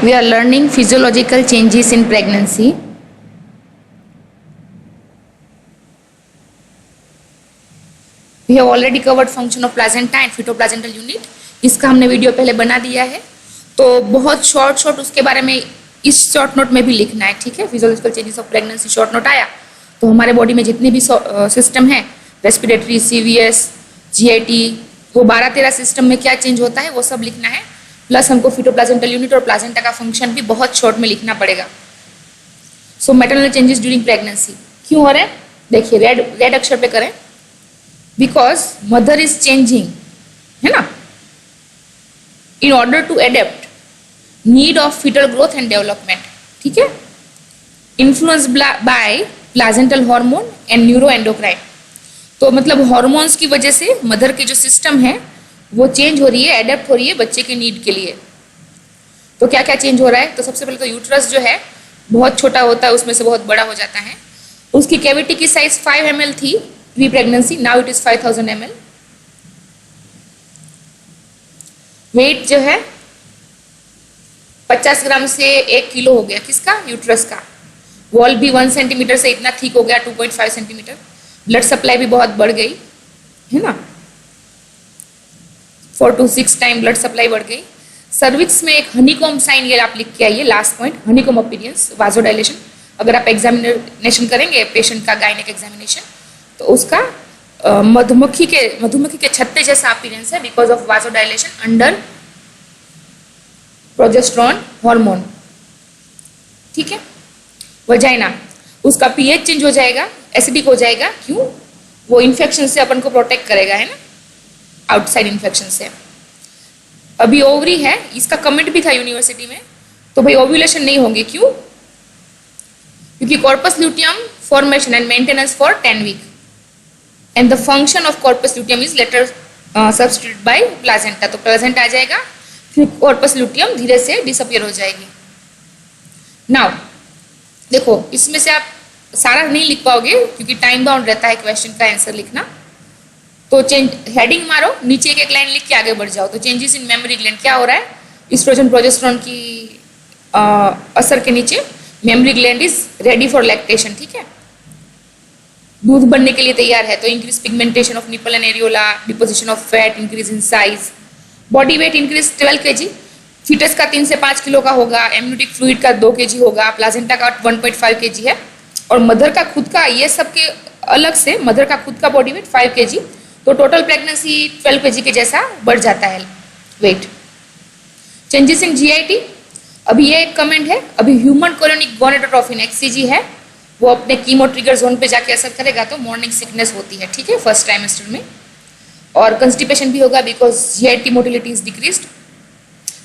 We are learning physiological changes in pregnancy. We have already covered function of placenta and fetoplacental unit. इसका हमने video पहले बना दिया है, तो बहुत शॉर्ट उसके बारे में इस शॉर्ट नोट में भी लिखना है, ठीक है। Physiological changes of pregnancy short note आया तो हमारे बॉडी में जितने भी सिस्टम है, रेस्पिरेटरी, सीवीएस, जीआईटी, वो 12-13 सिस्टम में क्या चेंज होता है वो सब लिखना है। प्लस हमको फिटोप्लाजेंटल यूनिट और प्लाजेंटा का फंक्शन भी बहुत शॉर्ट में लिखना पड़ेगा। सो मैटरनल चेंजेस ड्यूरिंग प्रेगनेंसी क्यों हो रहे हैं, देखिए रेड अक्षर पे करें, बिकॉज मदर इज चेंजिंग, है ना, in order to adapt need of fetal growth and development, ठीक है। Influence by placental hormone and neuro endocrine, तो मतलब हार्मोन्स की वजह से मदर के जो सिस्टम है वो चेंज हो रही है, एडेप्ट हो रही है बच्चे के नीड के लिए। तो क्या क्या चेंज हो रहा है, तो सबसे पहले तो यूट्रस जो है बहुत छोटा होता है, उसमें से बहुत बड़ा हो जाता है। उसकी कैविटी की साइज 5 ml थी pre pregnancy, now it is 5000 ml। Weight जो है 50 ग्राम से 1 किलो हो गया, किसका, यूट्रस का। वॉल भी 1 सेंटीमीटर से इतना थिक हो गया, 2.5 सेंटीमीटर। ब्लड सप्लाई भी बहुत बढ़ गई, है ना, 4 to 6 टाइम ब्लड सप्लाई बढ़ गई। सर्विक्स में एक हनीकॉम साइन, ये आप लिख के आइए, लास्ट पॉइंट, हनीकॉम अपीयरेंस, वाजोडाइलेशन। अगर आप एग्जामिनेशन करेंगे पेशेंट का, गायनेक एग्जामिनेशन, तो उसका मधुमक्खी के छत्ते जैसा अपीयरेंस है, because of vasodilation under progesterone hormone, ठीक है। वजाइना, उसका पीएच चेंज हो जाएगा, एसिडिक हो जाएगा, क्यों, वो इन्फेक्शन से अपन को प्रोटेक्ट करेगा, है ना, आउटसाइड इन्फेक्शन से। अभी ओवरी है, इसका कमेंट भी था यूनिवर्सिटी में, तो भाई ओव्यूलेशन नहीं होंगे, क्यों, क्योंकि corpus luteum formation and maintenance for 10 week and the function of corpus luteum is later substitute by placenta, तो प्लाजेंटा आ जाएगा, फिर कॉर्पस ल्यूटियम धीरे से डिसअपियर हो जाएगी। नाउ देखो, इसमें से आप सारा नहीं लिख पाओगे क्योंकि टाइम बाउंड रहता है क्वेश्चन का आंसर लिखना, तो हेडिंग मारो, नीचे एक लाइन लिख के आगे बढ़ जाओ। तो चेंजेस इन मेमोरी ग्लैंड, क्या हो रहा है, एस्ट्रोजन प्रोजेस्टेरोन की असर के नीचे mammary gland is ready for lactation, ठीक है, दूध बनने के लिए तैयार है। तो increase pigmentation of nipple and areola, deposition of fat, increase in size, body weight increase 12 kg, foetus का 3 से 5 किलो का होगा, एमनियोटिक फ्लूइड का 2 kg होगा, प्लाजेंटा का 1.5 kg है, और मदर का खुद का, ये सब के अलग से मदर का खुद का बॉडी वेट 5 kg, तो टोटल प्रेगनेंसी 12 kg के जैसा बढ़ जाता है वेट। चेंजेस इन जीआईटी, अभी ये एक कमेंट है, अभी ह्यूमन कोलोनिक गोनेडोट्रोफिन एक्सीजी है, वो अपने कीमो ट्रिगर जोन पे जाके असर करेगा, तो मॉर्निंग सिकनेस होती है, ठीक है, फर्स्ट ट्राइमेस्टर में, और कंस्टिपेशन भी होगा because GIT motility is decreased.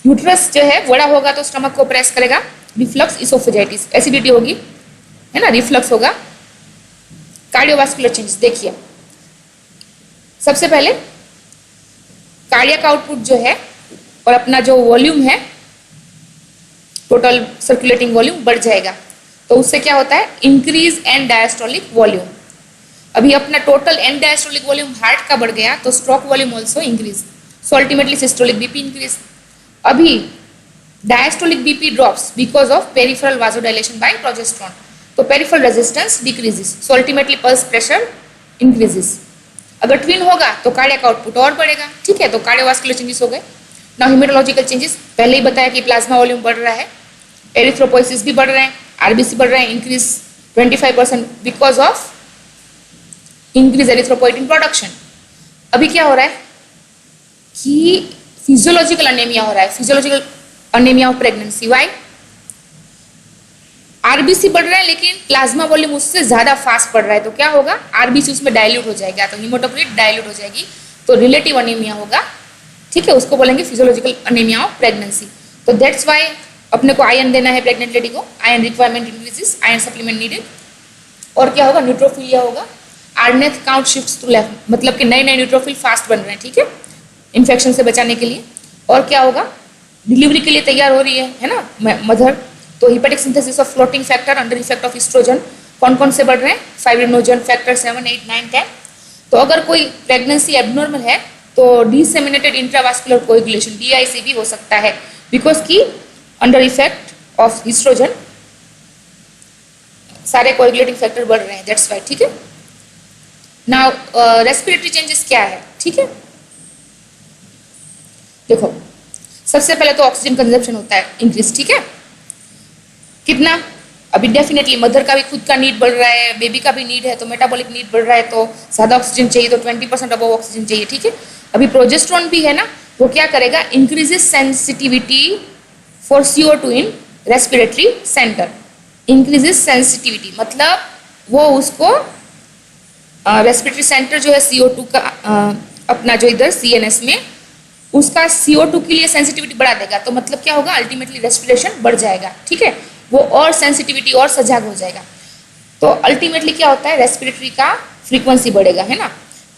Uterus जो है बड़ा होगा तो स्टमक को प्रेस करेगा, रिफ्लक्स, इसोफेजाइटिस, एसिडिटी होगी, है ना, रिफ्लक्स होगा। कार्डियोवास्कुलर चेंजेस देखिए, सबसे पहले कार्डियक आउटपुट जो है और अपना जो वॉल्यूम है, टोटल सर्कुलेटिंग वॉल्यूम बढ़ जाएगा, तो उससे क्या होता है, इंक्रीज एंड डायस्टोलिक वॉल्यूम। अभी अपना total end diastolic volume heart का बढ़ गया, तो stroke volume also increase, so ultimately systolic BP increase. अभी diastolic BP drops because of peripheral vasodilation by progesterone, तो peripheral resistance decreases, so ultimately pulse pressure increases. अगर twin होगा तो cardiac output और बढ़ेगा, ठीक है, तो कार्डियोवास्कुलर चेंजेस हो गए। नाउ हेमेटोलॉजिकल चेंजेस, पहले ही बताया कि प्लाज्मा वॉल्यूम बढ़ रहा है, एरिथ्रोपोइसिस भी बढ़ रहे हैं, आरबीसी बढ़ रहे हैं, increase 25% because of increase erythropoietin production. अभी क्या हो रहा है कि फिजियोलॉजिकल अनेमिया हो रहा है, physiological anaemia of pregnancy, why, RBC बढ़ रहा है लेकिन प्लाज्मा वॉल्यूम उससे ज्यादा फास्ट बढ़ रहा है, तो क्या होगा, आरबीसी उसमें डाइल्यूट हो जाएगा, तो हीमोटोक्रिट डाइल्यूट हो जाएगी, तो रिलेटिव अनीमिया होगा, ठीक है, उसको बोलेंगे फिजियोलॉजिकल अनीमिया ऑफ प्रेगनेंसी। तो दैट्स व्हाई अपने को आयरन देना है प्रेग्नेंट लेडी को, iron requirement increases, iron supplement needed. और क्या होगा, न्यूट्रोफिलिया होगा, आरएनएफ काउंट शिफ्ट्स टू लेफ्ट, मतलब कि नए नए न्यूट्रोफिल फास्ट बन रहे हैं, ठीक है, इन्फेक्शन से बचाने के लिए। और क्या होगा, डिलीवरी के लिए तैयार हो रही है ना मदर, तो hepatic synthesis of floating factor under effect of oestrogen, कौन कौन से बढ़ रहे हैं, फाइब्रिनोजन फैक्टर 7, 8, 9, 10। तो अगर कोई प्रेगनेंसी एबनॉर्मल है तो डिसेमिनेटेड इंट्रावास्कुलर कोएगुलेशन, DIC भी हो सकता है, बिकॉज की अंडर इफेक्ट ऑफ ईस्ट्रोजन सारे कोएगुलेटिंग फैक्टर बढ़ रहे हैं, दैट्स वाई। ठीक है, नाउ रेस्पिरेटरी चेंजेस क्या है? ठीक है, देखो सबसे पहले तो ऑक्सीजन कंजप्शन होता है इंक्रीज। ठीक है, कितना? अभी डेफिनेटली मदर का भी खुद का नीड बढ़ रहा है, बेबी का भी नीड है, तो मेटाबॉलिक नीड बढ़ रहा है, तो ज़्यादा ऑक्सीजन चाहिए, तो 20% अबव ऑक्सीजन चाहिए। ठीक है, अभी प्रोजेस्टेरोन भी है ना, वो क्या करेगा? Increases sensitivity for CO2 in respiratory centre. Increases sensitivity मतलब वो उसको रेस्पिरेटरी सेंटर जो है CO2 का अपना जो इधर CNS में उसका CO2 के लिए सेंसिटिविटी बढ़ा देगा, तो मतलब क्या होगा? अल्टीमेटली रेस्पिरेशन बढ़ जाएगा। ठीक है, वो और सेंसिटिविटी और सजाग हो जाएगा, तो अल्टीमेटली क्या होता है? रेस्पिरेटरी का फ्रीक्वेंसी बढ़ेगा, है ना।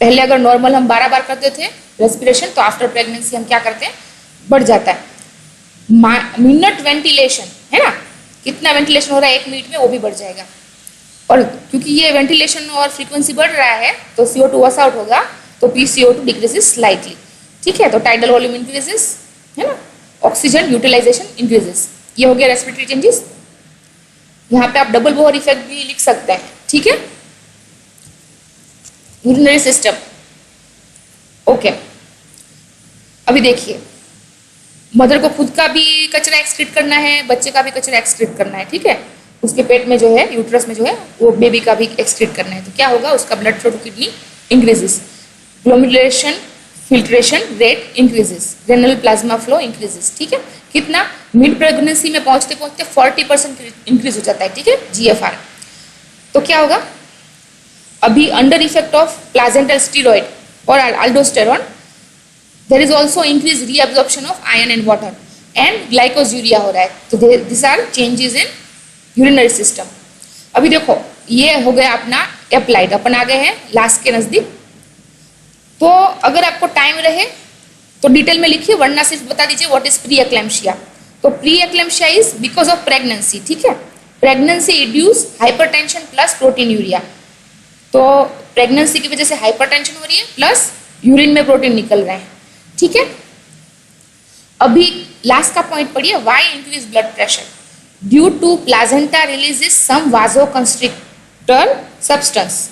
पहले अगर नॉर्मल हम 12 बार करते थे रेस्पिरेशन, तो आफ्टर प्रेगनेंसी हम क्या करते हैं? बढ़ जाता है। मिनट वेंटिलेशन है ना, कितना वेंटिलेशन हो रहा है 1 मिनट में, वो भी बढ़ जाएगा। और क्योंकि ये वेंटिलेशन और फ्रीक्वेंसी बढ़ रहा है, तो CO2 वॉश आउट होगा, तो PCO2 डिक्रीजेस स्लाइटली। ठीक है, तो टाइडल वॉल्यूम इंक्रीजेस, है ना, ऑक्सीजन यूटिलाइजेशन इंक्रीजेस। ये हो गया रेस्पिरेटरी चेंजेस। यहाँ पे आप डबल बोहर इफेक्ट भी लिख सकते हैं। ठीक है, यूरिनरी सिस्टम। ओके, अभी देखिए मदर को खुद का भी कचरा एक्सक्रीट करना है, बच्चे का भी कचरा एक्सक्रीट करना है। ठीक है, उसके पेट में जो है, यूट्रस में जो है, वो बेबी का भी एक्सक्रीट करना है, तो क्या होगा? उसका blood flow to kidney increases, glomerulation filtration rate increases, renal plasma flow increases. ठीक है, कितना? मिड प्रेगनेंसी में पहुंचते पहुंचते 40% इंक्रीज हो जाता है। ठीक है, GFR। तो क्या होगा? अभी under effect of placental steroid और aldosterone there is also increase reabsorption of iron and water and glycosuria हो रहा है, तो this are changes in urinary system. अभी देखो ये हो गया अपना अप्लाइड, अपन आ गए हैं लास्ट के नजदीक। तो अगर आपको टाइम रहे तो डिटेल में लिखिए, वरना सिर्फ बता दीजिए व्हाट इज प्री एक्लेम्शिया। तो pre eclampsia is because of pregnancy. ठीक है, pregnancy induce hypertension plus protein urea, तो प्रेगनेंसी की वजह से हाइपरटेंशन हो रही है प्लस यूरिन में प्रोटीन निकल रहे हैं। ठीक है, अभी लास्ट का पॉइंट पढ़िए, why increase blood pressure? Due to placenta releases some vasoconstrictor substance,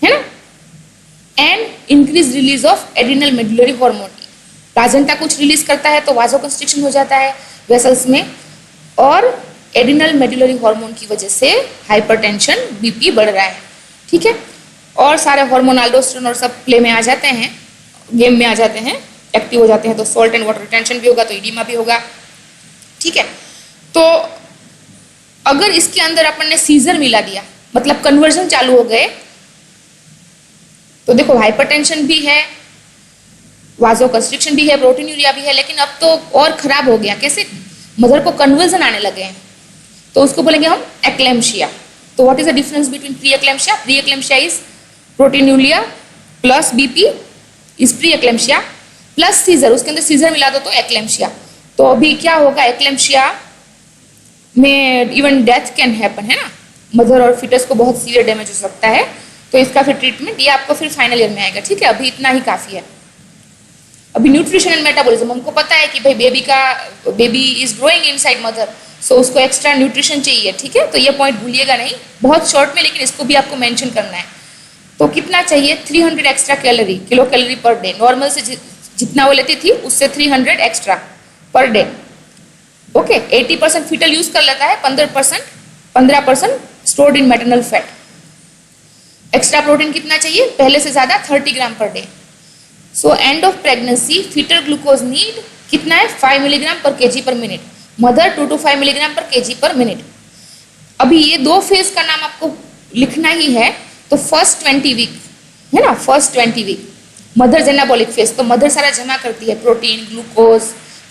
है ना, and increase release of adrenal medullary hormone. Placenta कुछ रिलीज करता है तो वाजोकंस्ट्रिक्शन हो जाता है वेसल्स में, और एड्रिनल मेडुलरी हार्मोन की वजह से हाइपरटेंशन, BP बढ़ रहा है। ठीक है, और सारे हार्मोन अल्डोस्टेरोन और सब प्ले में आ जाते हैं, गेम में आ जाते हैं, एक्टिव हो जाते हैं, तो सॉल्ट एंड वाटर रिटेंशन भी होगा, तो एडिमा भी होगा। ठीक है, तो अगर इसके अंदर अपन ने सीजर मिला दिया, मतलब कन्वर्जन चालू हो गए, तो देखो हाइपरटेंशन भी है, वाजोकंस्ट्रिक्शन भी है, प्रोटीन यूरिया भी है, लेकिन अब तो और खराब हो गया। कैसे? मदर को कन्वर्जन आने लगे हैं, तो उसको बोलेंगे हम एक्लेम्शिया। तो what is the difference between pre eclampsia? Pre eclampsia is proteinuria plus BP is pre eclampsia plus seizure, उसके अंदर सीजर मिला दो तो एक्लेम्शिया। तो अभी क्या होगा? एक्लेम्शिया में इवन डेथ कैन हैपन, है ना, मदर और फिटस को बहुत सीवियर डैमेज हो सकता है। तो इसका फिर ट्रीटमेंट ये आपको फिर फाइनल ईयर में आएगा। ठीक है, अभी इतना ही काफी है। अभी न्यूट्रिशन एंड मेटाबॉलिज्म, हमको पता है कि भाई baby is growing inside mother, so उसको एक्स्ट्रा न्यूट्रिशन चाहिए। ठीक है, तो ये पॉइंट भूलिएगा नहीं, बहुत शॉर्ट में, लेकिन इसको भी आपको मेंशन करना है। तो कितना चाहिए? 300 extra calorie, kilo calorie per day. Normal से जितना वो लेती थी उससे 300 extra per day. Okay, 80% fetal use कर लेता है, 15% stored in maternal fat. Extra protein कितना चाहिए? पहले से ज्यादा 30 gram per day. So end of pregnancy fetal glucose need कितना है? 5 milligram per kg per minute, mother 2 to 5 milligram per kg per minute. अभी ये दो फेज का नाम आपको लिखना ही है। तो फर्स्ट 20 वीक है ना, first 20 week mother anabolic phase, तो मदर सारा जमा करती है, प्रोटीन, ग्लूकोज,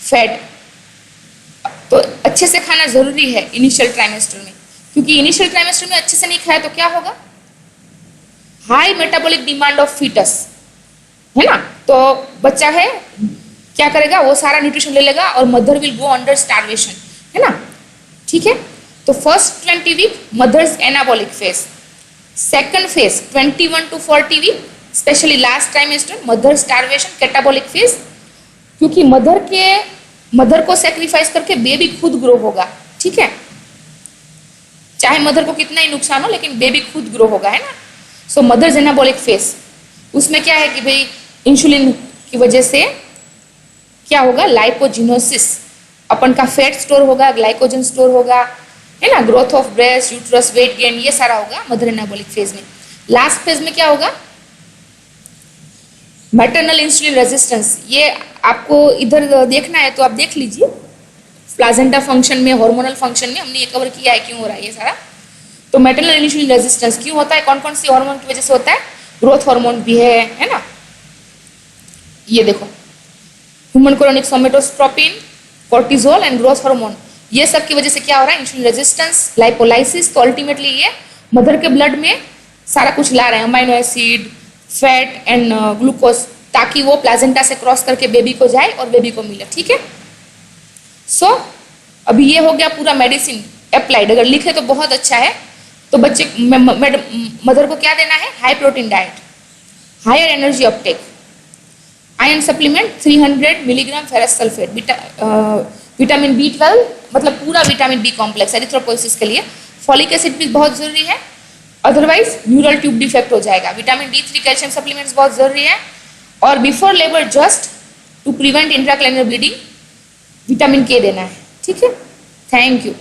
फैट। तो अच्छे से खाना जरूरी है इनिशियल ट्राइमेस्टर में, क्योंकि इनिशियल ट्राइमेस्टर में अच्छे से नहीं खाया तो क्या होगा? High metabolic demand of foetus, है ना, तो बच्चा है क्या करेगा? वो सारा न्यूट्रिशन ले लेगा और mother will go under starvation, है ना। ठीक है, तो first 20 week mother's anabolic phase, second phase 21 to 40 week specially last trimester mother starvation catabolic phase, क्योंकि मदर के मदर को सेक्रीफाइस करके बेबी खुद ग्रो होगा, ठीक है, चाहे मदर को कितना ही नुकसान हो लेकिन बेबी खुद ग्रो होगा, है ना। सो मदर्स एनाबॉलिक फेज, उसमें क्या है कि भाई इंसुलिन की वजह से क्या होगा, लाइपोजिनोसिस, अपन का फैट स्टोर होगा, ग्लाइकोजन स्टोर होगा, है ना, growth of breast, uterus, weight gain, ये सारा होगा मदर एनाबॉलिक फेज में। लास्ट फेज में क्या होगा, मैटरनल इंसुलिन रेजिस्टेंस। ये आपको इधर देखना है तो आप देख लीजिए, प्लाजेंटा फंक्शन में, हार्मोनल फंक्शन में हमने ये कवर किया है क्यों हो रहा है ये सारा। तो मैटरनल इंसुलिन रेजिस्टेंस क्यों होता है, कौन कौन सी हार्मोन की वजह से होता है, ग्रोथ हार्मोन भी है ना, ये देखो, human chorionic somatotropin, cortisol and growth hormone, ये सब की वजह से क्या हो रहा है, इंसुलिन रेजिस्टेंस, लाइपोलाइसिस। तो अल्टीमेटली ये मदर के ब्लड में सारा कुछ ला रहे हैं, amino acid, fat and glucose, ताकि वो प्लाजेंटा से क्रॉस करके बेबी को जाए और बेबी को मिले, ठीक है। सो अभी ये हो गया पूरा मेडिसिन अप्लाइड, अगर लिखे तो बहुत अच्छा है। तो बच्चे मदर को क्या देना है, high protein diet, higher energy uptake, iron supplement 300 milligram ferrous sulphate, vitamin B12, मतलब पूरा विटामिन B कॉम्प्लेक्स एरिथ्रोपोइसिस के लिए, फॉलिक एसिड भी बहुत जरूरी है, अदरवाइज न्यूरल ट्यूब डिफेक्ट हो जाएगा, विटामिन D3 कैल्शियम सप्लीमेंट्स बहुत जरूरी है, और before labour just to prevent intracranial bleeding vitamin K देना है, ठीक है। Thank you.